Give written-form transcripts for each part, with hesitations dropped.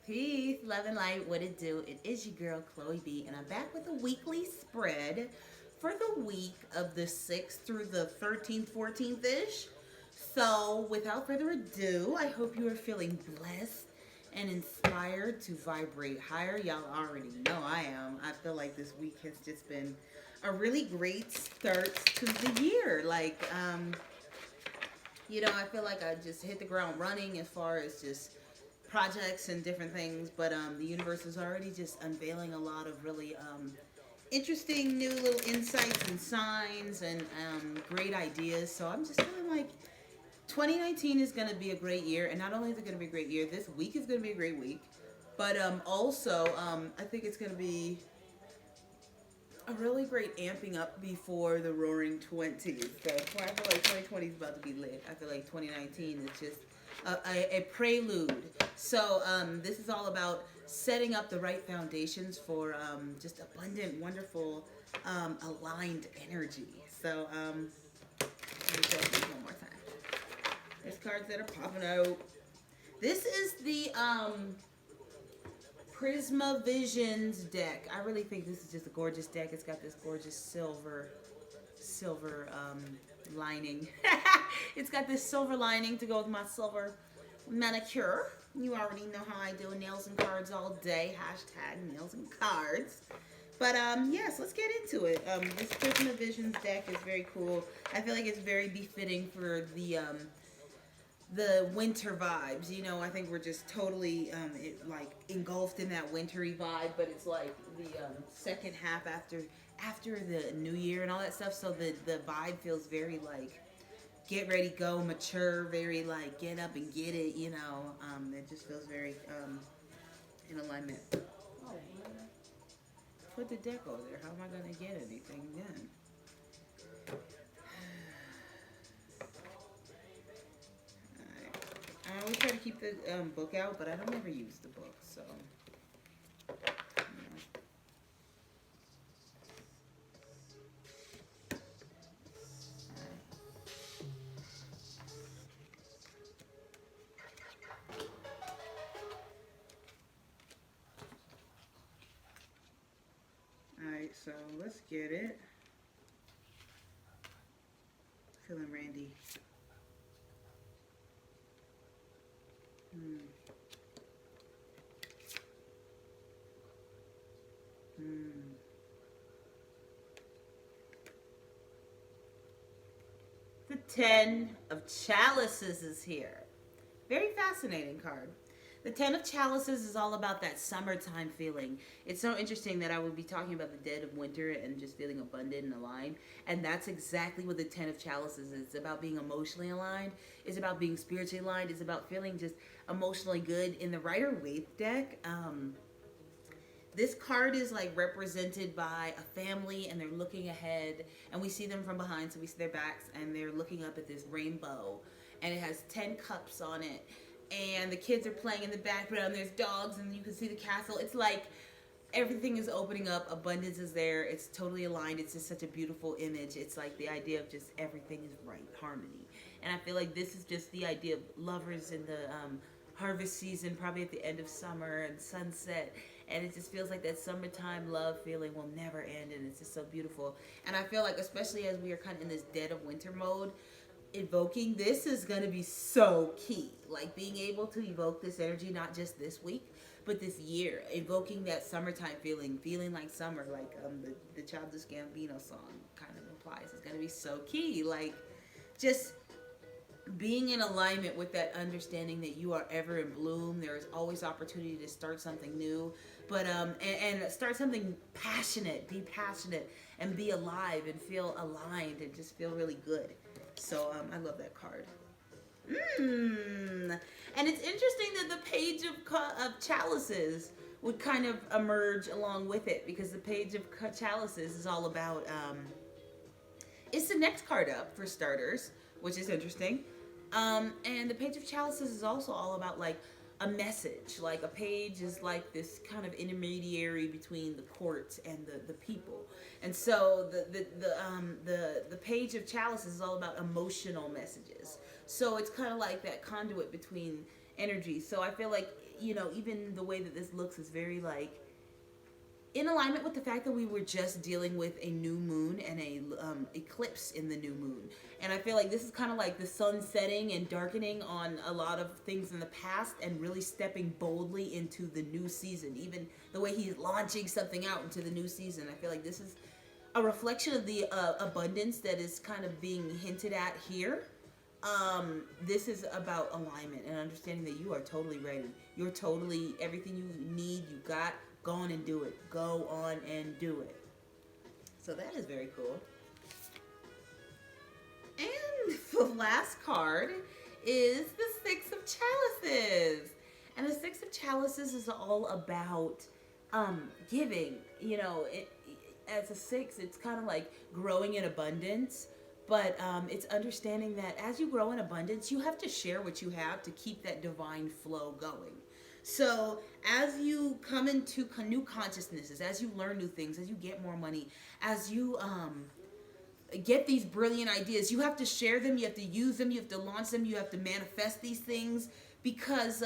Peace, love and light, what it do? It is your girl ChloeBee, and I'm back with a weekly spread for the week of the 6th through the 13th, 14th ish. So, without further ado, I hope you are feeling blessed and inspired to vibrate higher. Y'all already know I am. I feel like this week has just been a really great start to the year. I feel like I just hit the ground running as far as just projects and different things, but the universe is already just unveiling a lot of really interesting new little insights and signs and great ideas. So I'm just feeling like 2019 is going to be a great year, and not only is it going to be a great year, this week is going to be a great week, but I think it's going to be a really great amping up before the roaring 20s. So I feel like 2020 is about to be lit. I feel like 2019 is just a prelude. So this is all about setting up the right foundations for just abundant, wonderful, aligned energy. So let me show you one more time. There's cards that are popping out. This is the Prisma Visions deck. I really think this is just a gorgeous deck. It's got this gorgeous silver lining. It's got this silver lining to go with my silver manicure. You already know how I do nails and cards all day. Hashtag nails and cards. But yes, let's get into it. This Prisma Visions deck is very cool. I feel like it's very befitting for the winter vibes. I think we're just totally engulfed in that wintry vibe, but it's like the second half after the new year and all that stuff. So the vibe feels very like get ready, go, mature, very like get up and get it. It just feels very in alignment. Oh, put the deck over there. How am I gonna get anything then? I always try to keep the book out, but I don't ever use the book, so. Alright, so let's get it. Feeling Randy. The Ten of Chalices is here. Very fascinating card. The Ten of Chalices is all about that summertime feeling. It's so interesting that I would be talking about the dead of winter and just feeling abundant and aligned. And that's exactly what the Ten of Chalices is. It's about being emotionally aligned. It's about being spiritually aligned. It's about feeling just emotionally good. In the Rider-Waite deck, this card is like represented by a family, and they're looking ahead, and we see them from behind, so we see their backs, and they're looking up at this rainbow, and it has 10 cups on it, and the kids are playing in the background. There's dogs, and you can see the castle. It's like everything is opening up. Abundance is there. It's totally aligned. It's just such a beautiful image. It's like the idea of just everything is right, harmony. And I feel like this is just the idea of lovers in the harvest season, probably at the end of summer and sunset, and it just feels like that summertime love feeling will never end, and it's just so beautiful. And I feel like, especially as we are kind of in this dead of winter mode, evoking this is going to be so key. Like being able to evoke this energy, not just this week, but this year, evoking that summertime feeling like summer, like the Childish Gambino song kind of implies. It's going to be so key. Like just being in alignment with that understanding that you are ever in bloom. There is always opportunity to start something new, but and start something passionate. Be passionate and be alive and feel aligned and just feel really good. So I love that card. And it's interesting that the Page of Chalices would kind of emerge along with it, because the Page of Chalices is all about it's the next card up for starters, which is interesting. And the Page of Chalices is also all about like a message. Like a page is like this kind of intermediary between the court and the people. And so the Page of Chalices is all about emotional messages. So it's kind of like that conduit between energies. So I feel like you know, even the way that this looks is very like in alignment with the fact that we were just dealing with a new moon and a eclipse in the new moon. And I feel like this is kind of like the sun setting and darkening on a lot of things in the past and really stepping boldly into the new season. Even the way he's launching something out into the new season, I feel like this is a reflection of the abundance that is kind of being hinted at here. This is about alignment and understanding that you are totally ready. You're totally, everything you need, you got. Go on and do it. Go on and do it. So that is very cool. And the last card is the Six of Chalices. And the Six of Chalices is all about giving. You know, as a six, it's kind of like growing in abundance. But it's understanding that as you grow in abundance, you have to share what you have to keep that divine flow going. So as you come into new consciousnesses, as you learn new things, as you get more money, as you get these brilliant ideas, you have to share them, you have to use them, you have to launch them, you have to manifest these things, because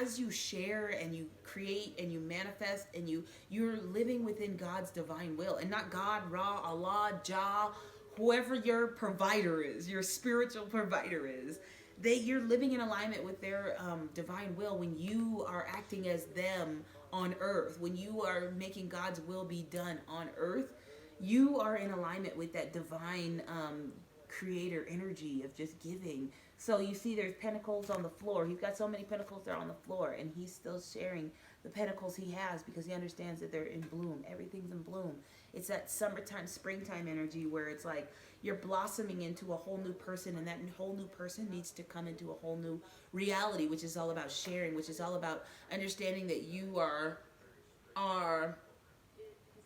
as you share and you create and you manifest and you're living within God's divine will, and not God, Ra, Allah, Jah, whoever your provider is, your spiritual provider is. You're living in alignment with their divine will when you are acting as them on earth. When you are making God's will be done on earth, you are in alignment with that divine creator energy of just giving. So you see there's pentacles on the floor. He's got so many pentacles there on the floor, and he's still sharing the pentacles he has because he understands that they're in bloom. Everything's in bloom. It's that summertime, springtime energy where it's like you're blossoming into a whole new person, and that whole new person needs to come into a whole new reality, which is all about sharing, which is all about understanding that you are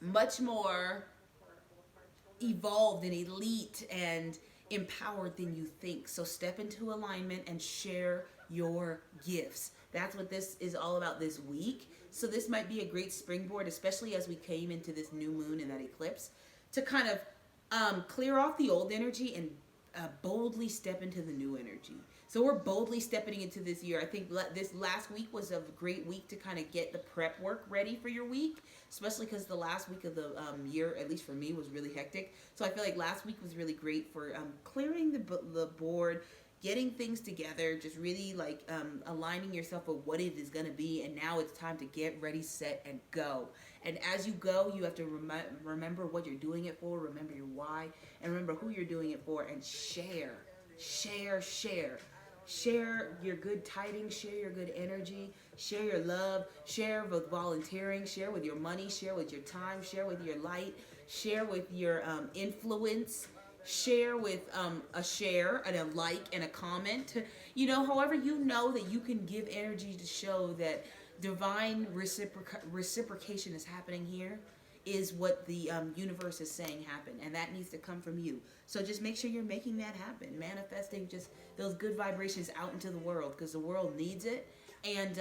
much more evolved and elite and empowered than you think. So step into alignment and share your gifts. That's what this is all about this week. So this might be a great springboard, especially as we came into this new moon and that eclipse, to kind of clear off the old energy and boldly step into the new energy. So we're boldly stepping into this year. I think this last week was a great week to kind of get the prep work ready for your week, especially because the last week of the year, at least for me, was really hectic. So I feel like last week was really great for clearing the board, getting things together, just really like aligning yourself with what it is going to be. And now it's time to get ready, set, and go. And as you go, you have to remember what you're doing it for, remember your why, and remember who you're doing it for, and share. Share your good tidings, share your good energy, share your love, share with volunteering, share with your money, share with your time, share with your light, share with your influence, share with a share and a like and a comment. You know, however you know that you can give energy to show that divine reciprocation is happening here is what the universe is saying happen, and that needs to come from you. So just make sure you're making that happen, manifesting just those good vibrations out into the world, because the world needs it. And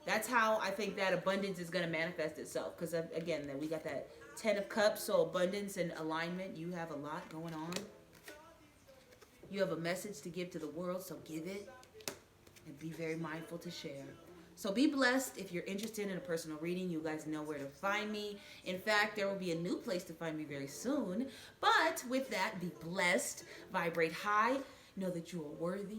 that's how I think that abundance is going to manifest itself, because again, that we got that 10 of Cups, so abundance and alignment. You have a lot going on. You have a message to give to the world, so give it and be very mindful to share. So be blessed. If you're interested in a personal reading, you guys know where to find me. In fact, there will be a new place to find me very soon. But with that, be blessed, vibrate high, know that you are worthy.